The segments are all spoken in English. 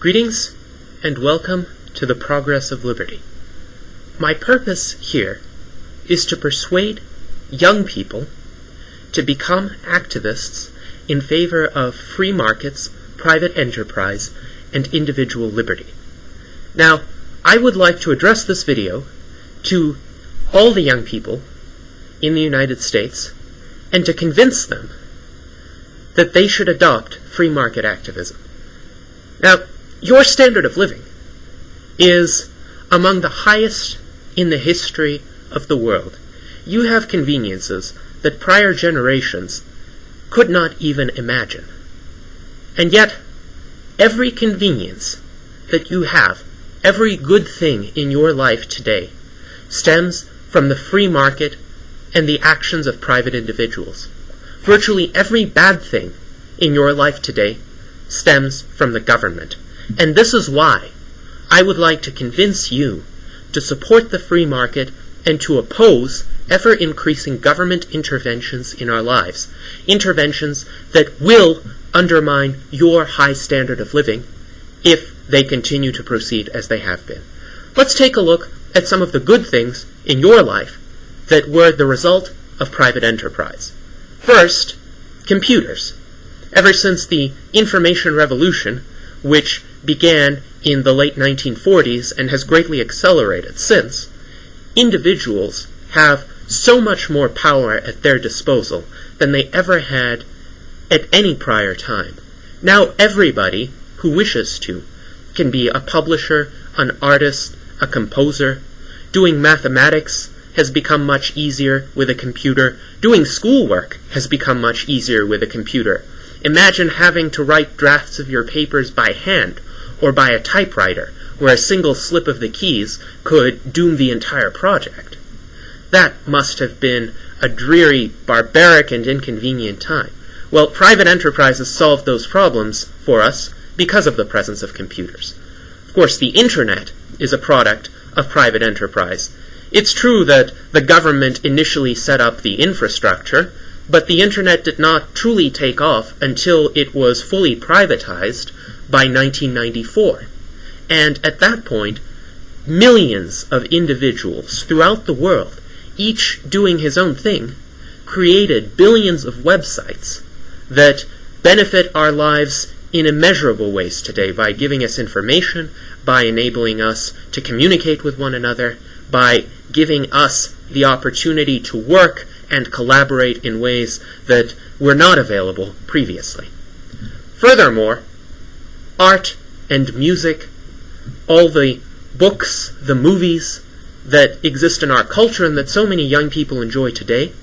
Greetings and welcome to the Progress of Liberty. My purpose here is to persuade young people to become activists in favor of free markets, private enterprise, and individual liberty. Now, I would like to address this video to all the young people in the United States and to convince them that they should adopt free market activism. Now, your standard of living is among the highest in the history of the world. You have conveniences that prior generations could not even imagine. And yet, every convenience that you have, every good thing in your life today, stems from the free market and the actions of private individuals. Virtually every bad thing in your life today stems from the government. And this is why I would like to convince you to support the free market and to oppose ever-increasing government interventions in our lives, interventions that will undermine your high standard of living if they continue to proceed as they have been. Let's take a look at some of the good things in your life that were the result of private enterprise. First, computers. Ever since the information revolution, which began in the late 1940s and has greatly accelerated since, individuals have so much more power at their disposal than they ever had at any prior time. Now everybody who wishes to can be a publisher, an artist, a composer. Doing mathematics has become much easier with a computer. Doing schoolwork has become much easier with a computer. Imagine having to write drafts of your papers by hand or by a typewriter, where a single slip of the keys could doom the entire project. That must have been a dreary, barbaric, and inconvenient time. Well, private enterprises solved those problems for us because of the presence of computers. Of course, the Internet is a product of private enterprise. It's true that the government initially set up the infrastructure, but the Internet did not truly take off until it was fully privatized by 1994. And at that point, millions of individuals throughout the world, each doing his own thing, created billions of websites that benefit our lives in immeasurable ways today by giving us information, by enabling us to communicate with one another, by giving us the opportunity to work and collaborate in ways that were not available previously. Furthermore, art and music, all the books, the movies that exist in our culture and that so many young people enjoy today,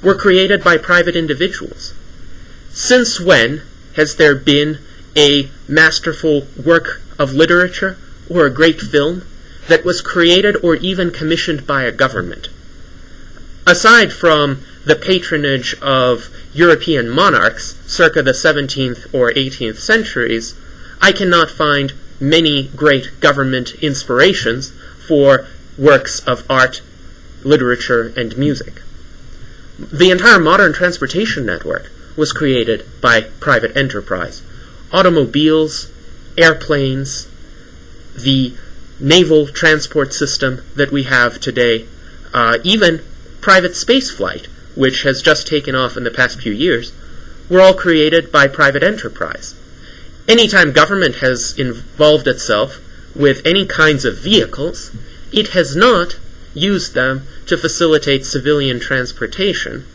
were created by private individuals. Since when has there been a masterful work of literature or a great film that was created or even commissioned by a government? Aside from the patronage of European monarchs circa the 17th or 18th centuries, I cannot find many great government inspirations for works of art, literature, and music. The entire modern transportation network was created by private enterprise. Automobiles, airplanes, the naval transport system that we have today, even private space flight, which has just taken off in the past few years, were all created by private enterprise. Anytime government has involved itself with any kinds of vehicles, it has not used them to facilitate civilian transportation.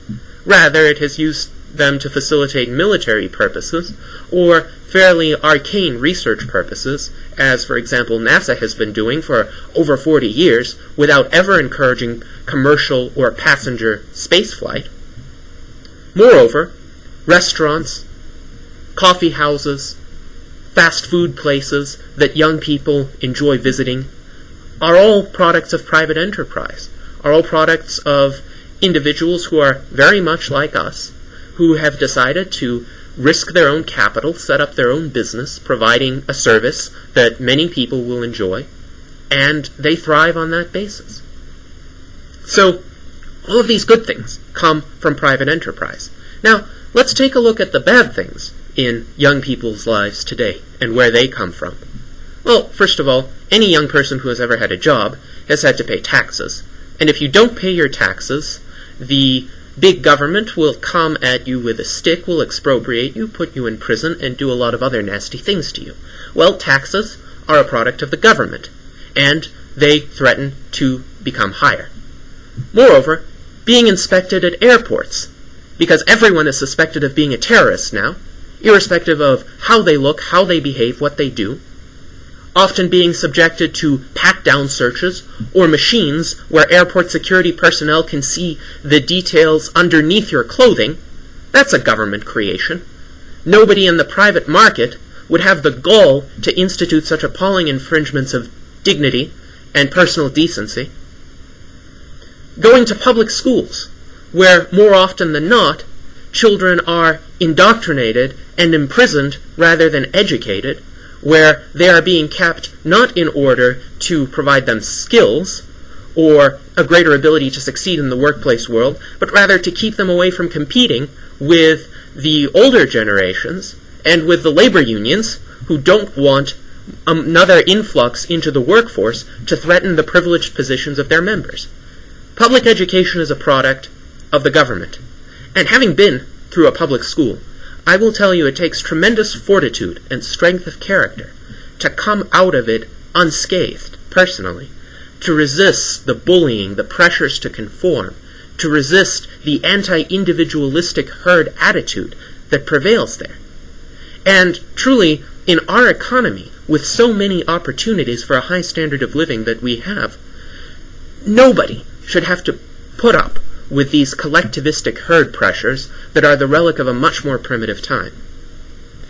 Rather, it has used them to facilitate military purposes or fairly arcane research purposes, as, for example, NASA has been doing for over 40 years without ever encouraging commercial or passenger spaceflight. Moreover, restaurants, coffee houses, fast food places that young people enjoy visiting are all products of private enterprise, are all products of individuals who are very much like us, who have decided to risk their own capital, set up their own business, providing a service that many people will enjoy, and they thrive on that basis. So, all of these good things come from private enterprise. Now, let's take a look at the bad things in young people's lives today and where they come from. Well, first of all, any young person who has ever had a job has had to pay taxes. And if you don't pay your taxes, the big government will come at you with a stick, will expropriate you, put you in prison, and do a lot of other nasty things to you. Well, taxes are a product of the government, and they threaten to become higher. Moreover, being inspected at airports, because everyone is suspected of being a terrorist now, irrespective of how they look, how they behave, what they do, often being subjected to pat-down searches or machines where airport security personnel can see the details underneath your clothing, that's a government creation. Nobody in the private market would have the gall to institute such appalling infringements of dignity and personal decency. Going to public schools, where more often than not, children are indoctrinated and imprisoned rather than educated, where they are being kept not in order to provide them skills or a greater ability to succeed in the workplace world, but rather to keep them away from competing with the older generations and with the labor unions who don't want another influx into the workforce to threaten the privileged positions of their members. Public education is a product of the government, and having been through a public school, I will tell you it takes tremendous fortitude and strength of character to come out of it unscathed, personally, to resist the bullying, the pressures to conform, to resist the anti-individualistic herd attitude that prevails there. And truly, in our economy, with so many opportunities for a high standard of living that we have, nobody should have to put up with these collectivistic herd pressures that are the relic of a much more primitive time.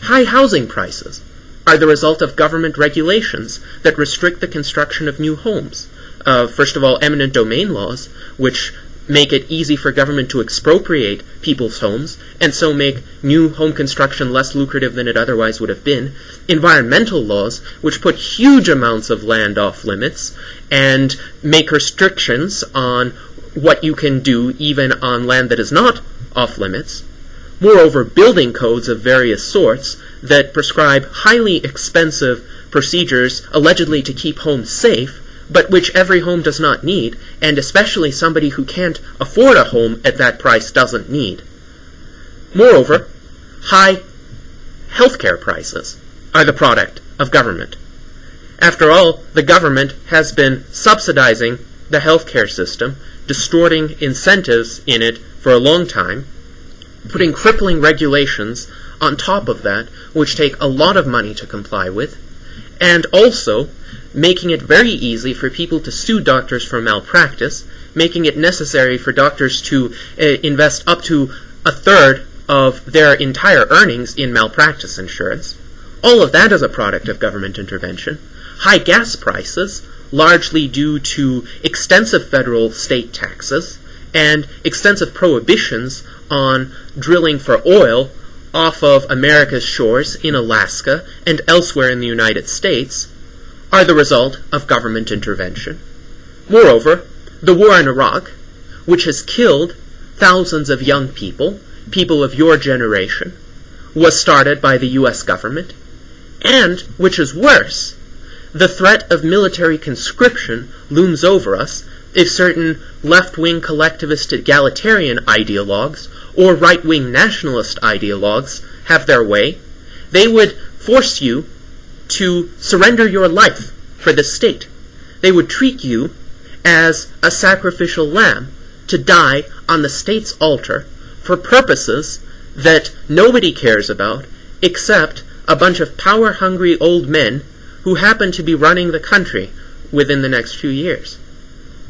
High housing prices are the result of government regulations that restrict the construction of new homes. First of all, eminent domain laws, which make it easy for government to expropriate people's homes, and so make new home construction less lucrative than it otherwise would have been. Environmental laws, which put huge amounts of land off limits, and make restrictions on what you can do even on land that is not off limits. Moreover, building codes of various sorts that prescribe highly expensive procedures allegedly to keep homes safe, but which every home does not need, and especially somebody who can't afford a home at that price doesn't need. Moreover, high healthcare prices are the product of government. After all, the government has been subsidizing the healthcare system, distorting incentives in it for a long time, putting crippling regulations on top of that, which take a lot of money to comply with, and also making it very easy for people to sue doctors for malpractice, making it necessary for doctors to invest up to a third of their entire earnings in malpractice insurance. All of that is a product of government intervention. High gas prices, largely due to extensive federal state taxes and extensive prohibitions on drilling for oil off of America's shores in Alaska and elsewhere in the United States, are the result of government intervention. Moreover, the war in Iraq, which has killed thousands of young people, people of your generation, was started by the U.S. government, and, which is worse, the threat of military conscription looms over us if certain left-wing collectivist egalitarian ideologues or right-wing nationalist ideologues have their way. They would force you to surrender your life for the state. They would treat you as a sacrificial lamb to die on the state's altar for purposes that nobody cares about except a bunch of power-hungry old men who happen to be running the country within the next few years.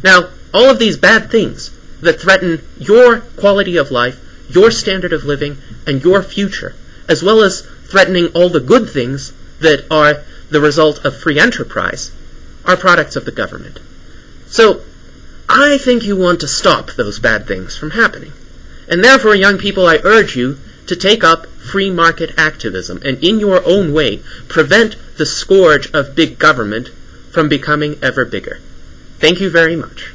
Now, all of these bad things that threaten your quality of life, your standard of living, and your future, as well as threatening all the good things that are the result of free enterprise, are products of the government. So, I think you want to stop those bad things from happening. And therefore, young people, I urge you to take up free market activism and in your own way prevent the scourge of big government from becoming ever bigger. Thank you very much.